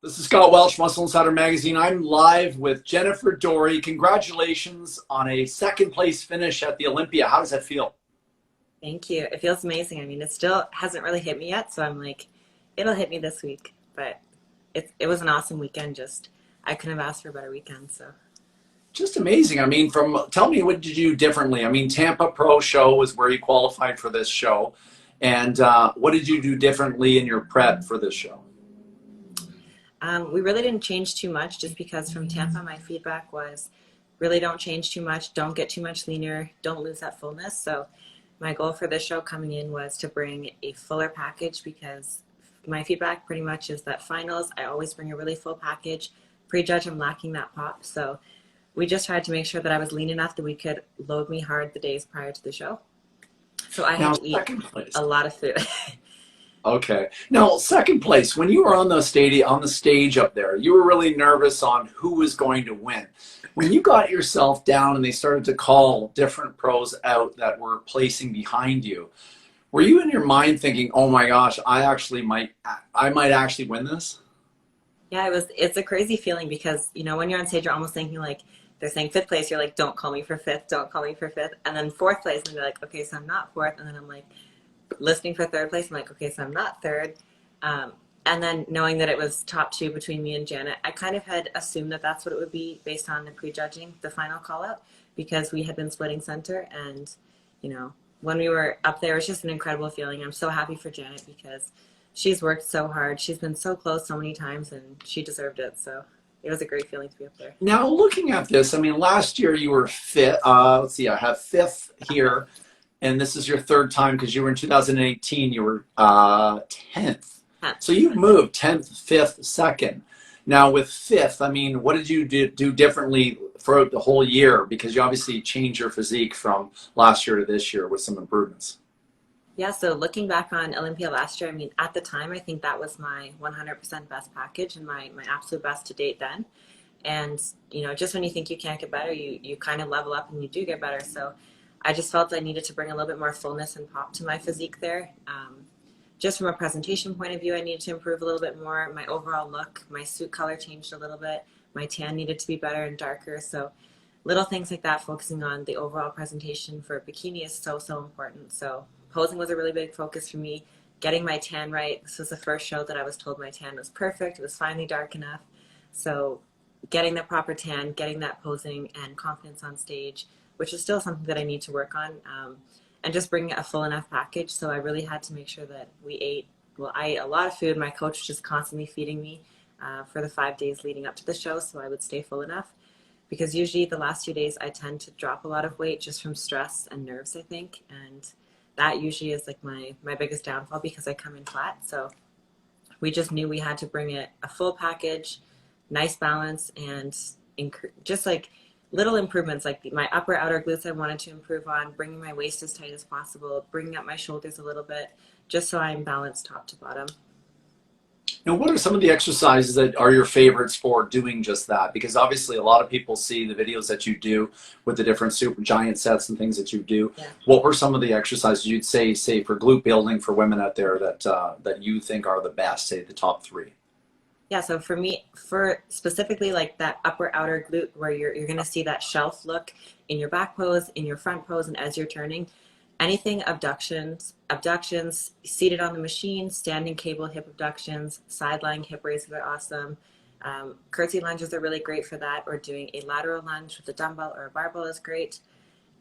This is Scott Welch, Muscle Insider Magazine. I'm live with Jennifer Dorie. Congratulations on a second place finish at the Olympia. How does that feel? Thank you. It feels amazing. I mean, it still hasn't really hit me yet, so I'm like, it'll hit me this week. But it was an awesome weekend. Just I couldn't have asked for a better weekend. So Just amazing. I mean, tell me, what did you do differently? I mean, Tampa Pro show was where you qualified for this show. And what did you do differently in your prep for this show? we really didn't change too much, just because from Tampa, my feedback was really don't change too much, don't get too much leaner, don't lose that fullness. So my goal for this show coming in was to bring a fuller package, because my feedback pretty much is that finals, I always bring a really full package. Prejudge, I'm lacking that pop. So we just tried to make sure that I was lean enough that we could load me hard the days prior to the show. So I Now, had to eat second place. a lot of food. Okay. Now, second place, when you were on the stage up there, you were really nervous on who was going to win. When you got yourself down and they started to call different pros out that were placing behind you, were you in your mind thinking, "Oh my gosh, I might actually win this"? Yeah, it's a crazy feeling, because when you're on stage, you're almost thinking like they're saying fifth place, you're like, don't call me for fifth, don't call me for fifth. And then fourth place, and they're like, okay, so I'm not fourth. And then I'm like listening for third place. I'm like, okay, so I'm not third. And then knowing that it was top two between me and Janet, I kind of had assumed that that's what it would be based on the prejudging the final call out, because we had been splitting center. And when we were up there, it was just an incredible feeling. I'm so happy for Janet, because she's worked so hard. She's been so close so many times, and she deserved it. So it was a great feeling to be up there. Now, looking at this, I mean, last year you were fifth. Let's see, I have fifth here, and this is your third time because you were in 2018. You were 10th. So you've moved 10th, 5th, 2nd. Now with 5th, I mean, what did you do differently throughout the whole year? Because you obviously changed your physique from last year to this year with some improvements. Yeah, so looking back on Olympia last year, I mean, at the time, I think that was my 100% best package and my absolute best to date then. And, just when you think you can't get better, you kind of level up and you do get better. So I just felt I needed to bring a little bit more fullness and pop to my physique there. Just from a presentation point of view, I needed to improve a little bit more. My overall look, my suit color changed a little bit. My tan needed to be better and darker. So little things like that, focusing on the overall presentation for bikini is so, so important. So posing was a really big focus for me. Getting my tan right. This was the first show that I was told my tan was perfect. It was finally dark enough. So getting the proper tan, getting that posing and confidence on stage, which is still something that I need to work on. And just bringing a full enough package. So I really had to make sure that I ate a lot of food. My coach was just constantly feeding me for the 5 days leading up to the show, so I would stay full enough. Because usually the last 2 days I tend to drop a lot of weight just from stress and nerves, I think. And that usually is like my biggest downfall, because I come in flat. So we just knew we had to bring it a full package, nice balance, and just like little improvements, like my upper outer glutes I wanted to improve on, bringing my waist as tight as possible, bringing up my shoulders a little bit, just so I'm balanced top to bottom. Now, what are some of the exercises that are your favorites for doing just that? Because obviously a lot of people see the videos that you do with the different super giant sets and things that you do. Yeah. What were some of the exercises you'd say for glute building for women out there that you think are the best, say the top 3? Yeah, so for me, for specifically like that upper outer glute, where you're going to see that shelf look in your back pose, in your front pose, and as you're turning, anything abductions, seated on the machine, standing cable hip abductions, side lying hip raises are awesome. Curtsy lunges are really great for that, or doing a lateral lunge with a dumbbell or a barbell is great.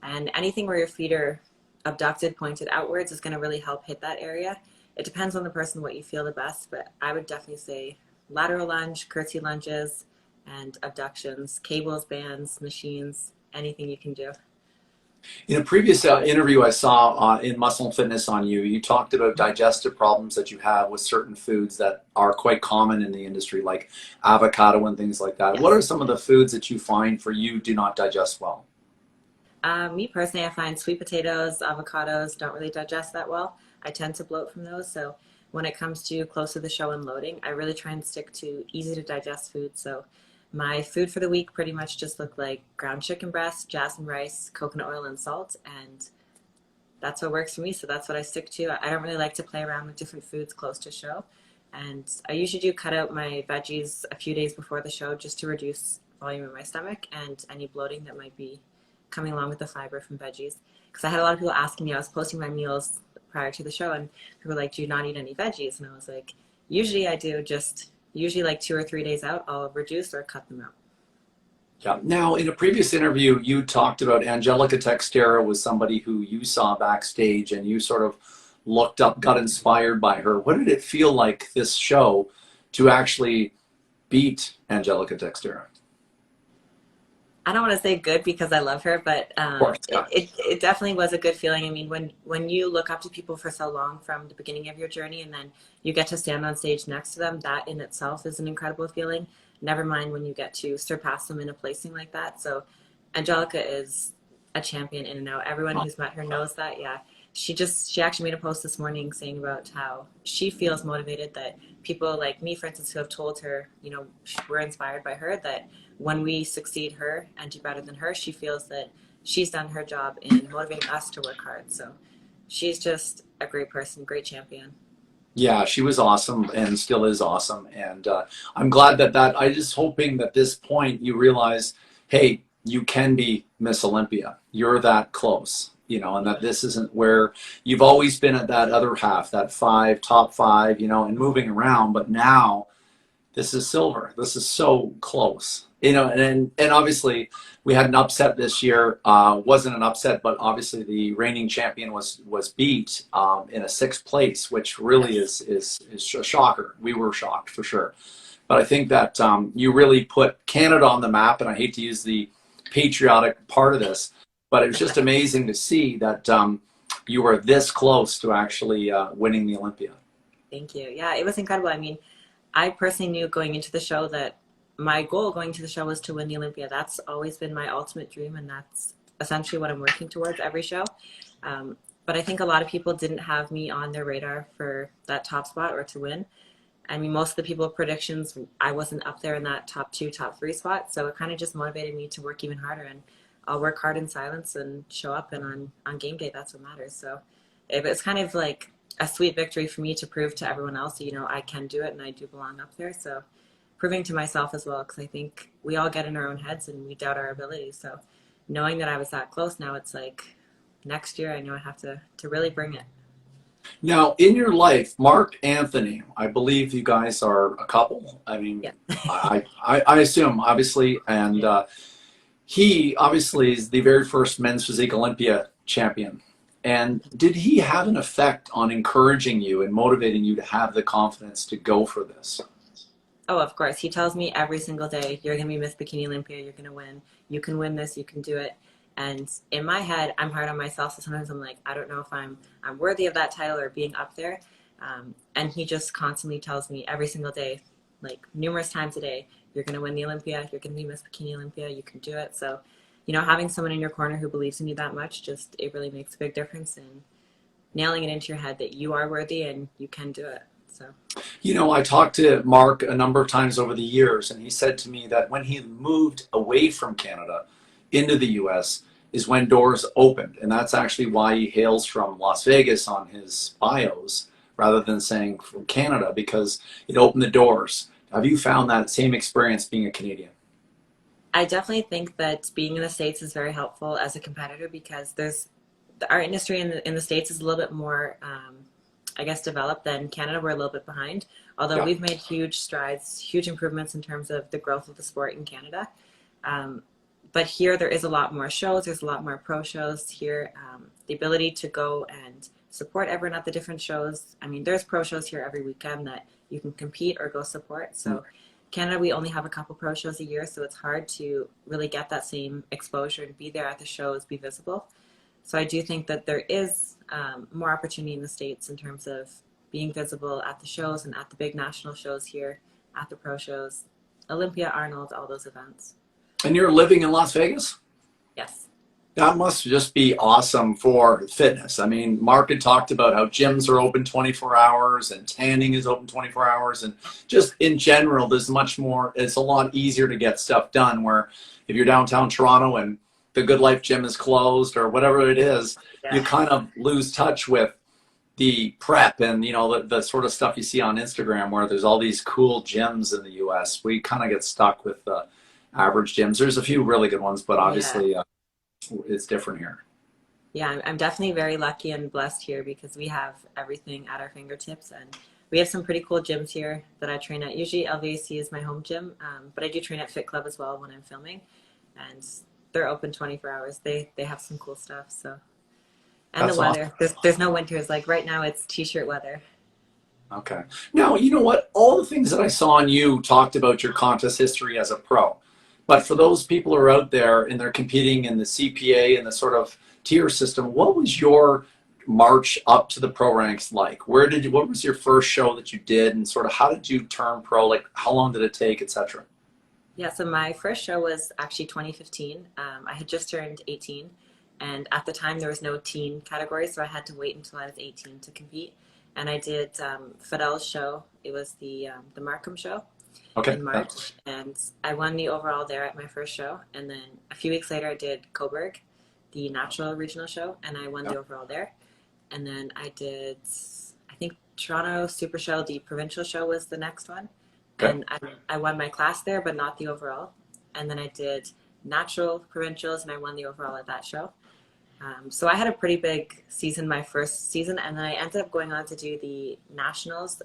And anything where your feet are abducted, pointed outwards is going to really help hit that area. It depends on the person what you feel the best, but I would definitely say lateral lunge, curtsy lunges, and abductions, cables, bands, machines, anything you can do. In a previous interview I saw in Muscle and Fitness on you, you talked about digestive problems that you have with certain foods that are quite common in the industry, like avocado and things like that. Yes. What are some of the foods that you find for you do not digest well? Me personally, I find sweet potatoes, avocados don't really digest that well. I tend to bloat from those. So when it comes to close to the show and loading, I really try and stick to easy to digest food. So my food for the week pretty much just looked like ground chicken breast, jasmine rice, coconut oil, and salt. And that's what works for me. So that's what I stick to. I don't really like to play around with different foods close to show. And I usually do cut out my veggies a few days before the show just to reduce volume in my stomach and any bloating that might be coming along with the fiber from veggies. Because I had a lot of people asking me, I was posting my meals prior to the show, and people were like, do you not eat any veggies? And I was like, usually I do, just usually like 2 or 3 days out, I'll reduce or cut them out. Yeah. Now, in a previous interview, you talked about Angelica Textera was somebody who you saw backstage and you sort of looked up, got inspired by her. What did it feel like this show to actually beat Angelica Textera? I don't want to say good because I love her, but Of course, yeah. it definitely was a good feeling. I mean, when you look up to people for so long from the beginning of your journey and then you get to stand on stage next to them, that in itself is an incredible feeling. Never mind when you get to surpass them in a placing like that. So Angelica is a champion in and out. Everyone who's met her knows that. Yeah. She actually made a post this morning saying about how she feels motivated, that people like me, for instance, who have told her, you know, we're inspired by her, that when we succeed her and do better than her, she feels that she's done her job in motivating us to work hard. So she's just a great person, great champion. Yeah, she was awesome and still is awesome. And I'm glad that I just hoping that this point you realize, hey, you can be Miss Olympia. You're that close, you know, and that this isn't where you've always been at that other half, that top five, you know, and moving around. But now this is silver. This is so close, you know, and obviously we had an upset this year. Wasn't an upset, but obviously the reigning champion was beat in a 6th place, which really is a shocker. We were shocked for sure. But I think that you really put Canada on the map, and I hate to use the patriotic part of this, but it was just amazing to see that you were this close to actually winning the Olympia. Thank you. Yeah, it was incredible. I mean, I personally knew going into the show that my goal going to the show was to win the Olympia. That's always been my ultimate dream, and that's essentially what I'm working towards every show. But I think a lot of people didn't have me on their radar for that top spot or to win. I mean, most of the people predictions, I wasn't up there in that top 2, top 3 spot. So it kind of just motivated me to work even harder, and I'll work hard in silence and show up. And on game day, that's what matters. So it was kind of like a sweet victory for me to prove to everyone else, you know, I can do it and I do belong up there. So proving to myself as well, because I think we all get in our own heads and we doubt our abilities. So knowing that I was that close now, it's like next year I know I have to really bring it. Now, in your life, Mark Anthony, I believe you guys are a couple. I mean, yeah. I assume, obviously, and he obviously is the very first men's physique Olympia champion. And did he have an effect on encouraging you and motivating you to have the confidence to go for this? Oh, of course. He tells me every single day, you're going to be Miss Bikini Olympia. You're going to win. You can win this. You can do it. And in my head, I'm hard on myself. So sometimes I'm like, I don't know if I'm worthy of that title or being up there. And he just constantly tells me every single day, like numerous times a day, you're going to win the Olympia. You're going to be Miss Bikini Olympia. You can do it. So, you know, having someone in your corner who believes in you that much, just, it really makes a big difference in nailing it into your head that you are worthy and you can do it. So, you know, I talked to Mark a number of times over the years, and he said to me that when he moved away from Canada into the US is when doors opened. And that's actually why he hails from Las Vegas on his bios rather than saying from Canada, because it opened the doors. Have you found that same experience being a Canadian? I definitely think that being in the States is very helpful as a competitor, because our industry in the States is a little bit more, I guess, developed than Canada. We're a little bit behind, although Yeah. we've made huge strides, huge improvements in terms of the growth of the sport in Canada. But here there is a lot more shows. There's a lot more pro shows here. The ability to go and support everyone at the different shows. I mean, there's pro shows here every weekend that you can compete or go support. So Canada, we only have a couple pro shows a year, so it's hard to really get that same exposure and be there at the shows, be visible. So I do think that there is more opportunity in the States in terms of being visible at the shows and at the big national shows here, at the pro shows, Olympia, Arnold, all those events. And you're living in Las Vegas? Yes. That must just be awesome for fitness. I mean, Mark had talked about how gyms are open 24 hours and tanning is open 24 hours. And just in general, there's much more, it's a lot easier to get stuff done, where if you're downtown Toronto and the Good Life gym is closed or whatever it is, you kind of lose touch with the prep and the sort of stuff you see on Instagram where there's all these cool gyms in the US. We kind of get stuck with the average gyms. There's a few really good ones, but Yeah. obviously it's different here. Yeah, I'm definitely very lucky and blessed here because we have everything at our fingertips, and we have some pretty cool gyms here that I train at. Usually LVAC is my home gym, but I do train at Fit Club as well when I'm filming, and they're open 24 hours. They have some cool stuff. So, and That's the awesome. weather. There's no winters. Like right now, it's t-shirt weather. Okay. Now, you know what? All the things that I saw on you talked about your contest history as a pro. But for those people who are out there and they're competing in the CPA and the sort of tier system, what was your march up to the pro ranks like? What was your first show that you did and sort of how did you turn pro? Like how long did it take, etc.? Yeah, so my first show was actually 2015. I had just turned 18, and at the time there was no teen category, so I had to wait until I was 18 to compete. And I did Fidel's show. It was the Markham show Okay. in March, and I won the overall there at my first show. And then a few weeks later, I did Coburg, the natural regional show, and I won the overall there. And then I did, I think Toronto Super Show, the provincial show was the next one. Okay. And I won my class there, but not the overall. And then I did natural provincials, and I won the overall at that show. So I had a pretty big season my first season, and then I ended up going on to do the nationals.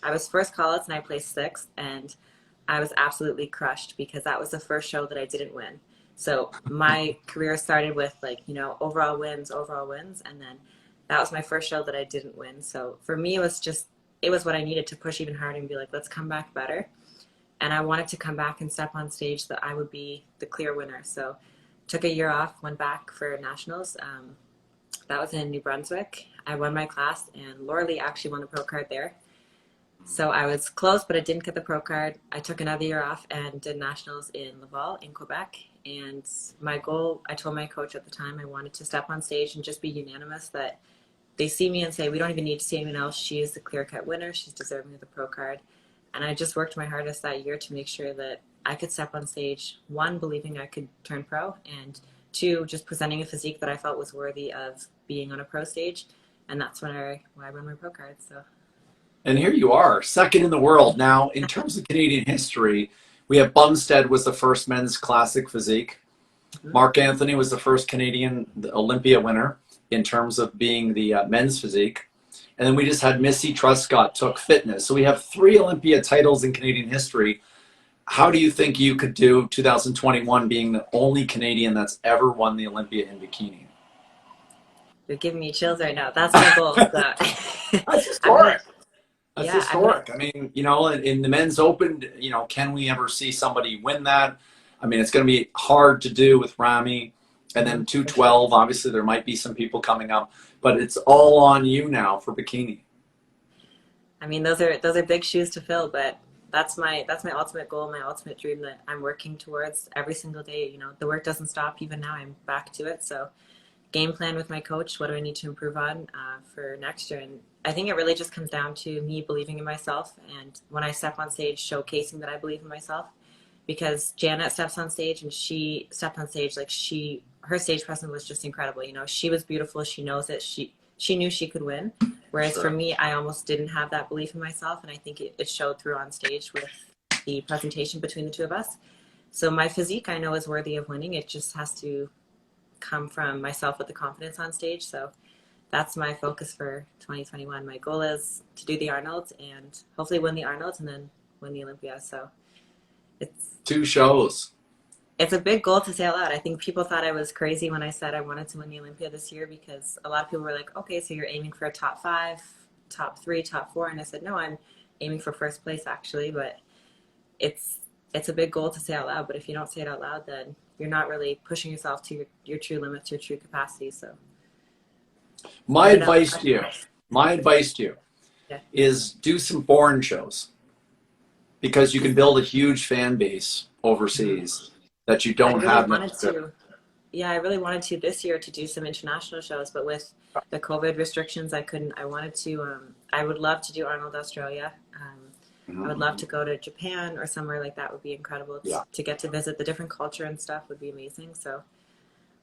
I was first call-outs, and I placed sixth, and I was absolutely crushed because that was the first show that I didn't win. So my career started with overall wins, and then that was my first show that I didn't win. So for me, it was what I needed to push even harder and be like, let's come back better. And I wanted to come back and step on stage that I would be the clear winner. So took a year off, went back for nationals. That was in New Brunswick. I won my class, and Laura Lee actually won the pro card there. So I was close, but I didn't get the pro card. I took another year off and did nationals in Laval in Quebec. And my goal, I told my coach at the time, I wanted to step on stage and just be unanimous that they see me and say, we don't even need to see anyone else. She is the clear-cut winner. She's deserving of the pro card. And I just worked my hardest that year to make sure that I could step on stage, one, believing I could turn pro, and two, just presenting a physique that I felt was worthy of being on a pro stage. And that's when I won my pro card. So. And here you are, second in the world. Now, in terms of Canadian history, we have Bumstead was the first men's classic physique. Mark Anthony was the first Canadian Olympia winner in terms of being the men's physique. And then we just had Missy Truscott took fitness. So we have 3 Olympia titles in Canadian history. How do you think you could do 2021 being the only Canadian that's ever won the Olympia in bikini? You're giving me chills right now. That's my goal. So. That's historic. That's Yeah, historic. I mean, in the men's open, can we ever see somebody win that? I mean, it's going to be hard to do with Rami. And then 212, obviously there might be some people coming up, but it's all on you now for bikini. I mean, those are big shoes to fill, but that's my ultimate goal, my ultimate dream that I'm working towards every single day. The work doesn't stop. Even now, I'm back to it. So, game plan with my coach. What do I need to improve on for next year? And I think it really just comes down to me believing in myself, and when I step on stage, showcasing that I believe in myself. Because Janet steps on stage, and she stepped on stage like her stage presence was just incredible. She was beautiful. She knows it. She knew she could win. Whereas for me, I almost didn't have that belief in myself, and I think it showed through on stage with the presentation between the two of us. So my physique, I know, is worthy of winning. It just has to come from myself with the confidence on stage. So that's my focus for 2021. My goal is to do the Arnold and hopefully win the Arnold and then win the Olympia. So it's 2 shows. It's a big goal to say out loud. I think people thought I was crazy when I said I wanted to win the Olympia this year, because a lot of people were like, okay, so you're aiming for a top 5, top 3, top 4. And I said, no, I'm aiming for first place actually, but it's a big goal to say out loud. But if you don't say it out loud, then you're not really pushing yourself to your true limits, your true capacity. So my advice to you is do some foreign shows, because you can build a huge fan base overseas that you don't have. I really wanted to this year to do some international shows, but with the COVID restrictions, I couldn't. I wanted to. I would love to do Arnold Australia. I would love to go to Japan or somewhere like that. Would be incredible. To get to visit the different culture and stuff would be amazing. So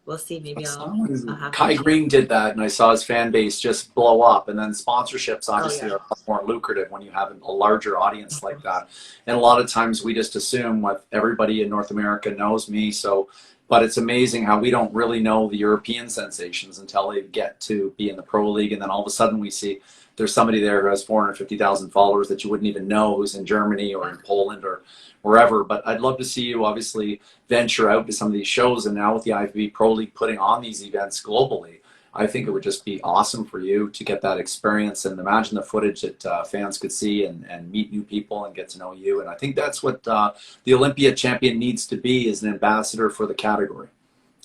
we'll see. Maybe I'll have Kai Green did that, and I saw his fan base just blow up. And then sponsorships obviously are more lucrative when you have a larger audience like that. And a lot of times we just assume what everybody in North America knows me. So, but it's amazing how we don't really know the European sensations until they get to be in the pro league, and then all of a sudden we see there's somebody there who has 450,000 followers that you wouldn't even know who's in Germany or in Poland or wherever. But I'd love to see you obviously venture out to some of these shows, and now with the IFBB Pro League putting on these events globally, I think it would just be awesome for you to get that experience and imagine the footage that fans could see and meet new people and get to know you. And I think that's what the Olympia champion needs to be, is an ambassador for the category.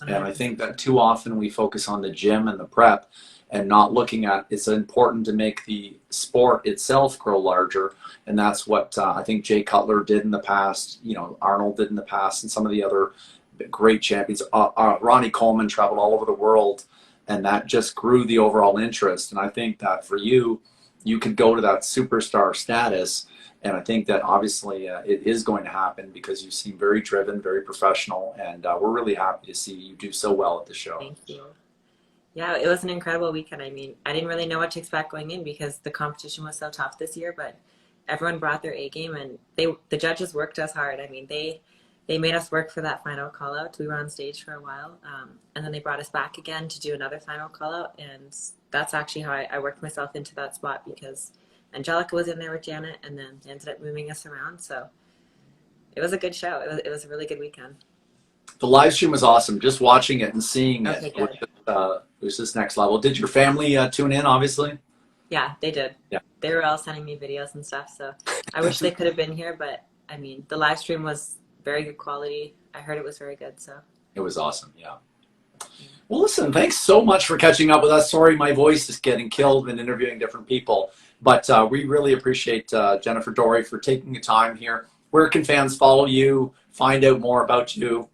And I think that too often we focus on the gym and the prep and not looking at it's important to make the sport itself grow larger. And that's what I think Jay Cutler did in the past, you know, Arnold did in the past, and some of the other great champions. Ronnie Coleman traveled all over the world, and that just grew the overall interest. And I think that for you, you could go to that superstar status. And I think that obviously it is going to happen because you seem very driven, very professional, and we're really happy to see you do so well at the show. Thank you. Yeah, it was an incredible weekend. I mean, I didn't really know what to expect going in because the competition was so tough this year, but everyone brought their A game, and the judges worked us hard. I mean, they made us work for that final call out. We were on stage for a while, and then they brought us back again to do another final call out, and that's actually how I worked myself into that spot, because Angelica was in there with Janet, and then they ended up moving us around. So it was a good show. It was a really good weekend. The live stream was awesome. Just watching it and seeing it was just next level. Did your family tune in, obviously? Yeah, they did. Yeah. They were all sending me videos and stuff, so I wish they could have been here, but I mean, the live stream was very good quality. I heard it was very good, so. It was awesome, yeah. Well, listen, thanks so much for catching up with us. Sorry my voice is getting killed in interviewing different people, but we really appreciate Jennifer Dorie for taking the time here. Where can fans follow you, find out more about you?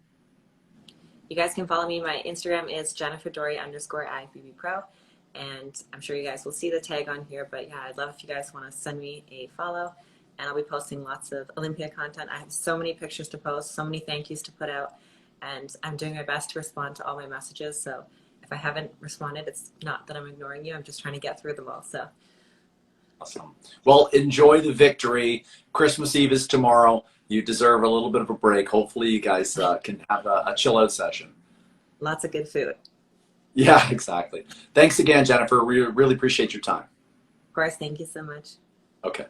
You guys can follow me. My Instagram is Jennifer_Dorie_IFBB Pro, and I'm sure you guys will see the tag on here. But yeah, I'd love if you guys want to send me a follow, and I'll be posting lots of Olympia content. I have so many pictures to post, so many thank yous to put out, and I'm doing my best to respond to all my messages. So if I haven't responded, it's not that I'm ignoring you. I'm just trying to get through them all. So. Awesome. Well, enjoy the victory. Christmas Eve is tomorrow. You deserve a little bit of a break. Hopefully you guys can have a chill out session. Lots of good food. Yeah, exactly. Thanks again, Jennifer. We really appreciate your time. Of course. Thank you so much. Okay.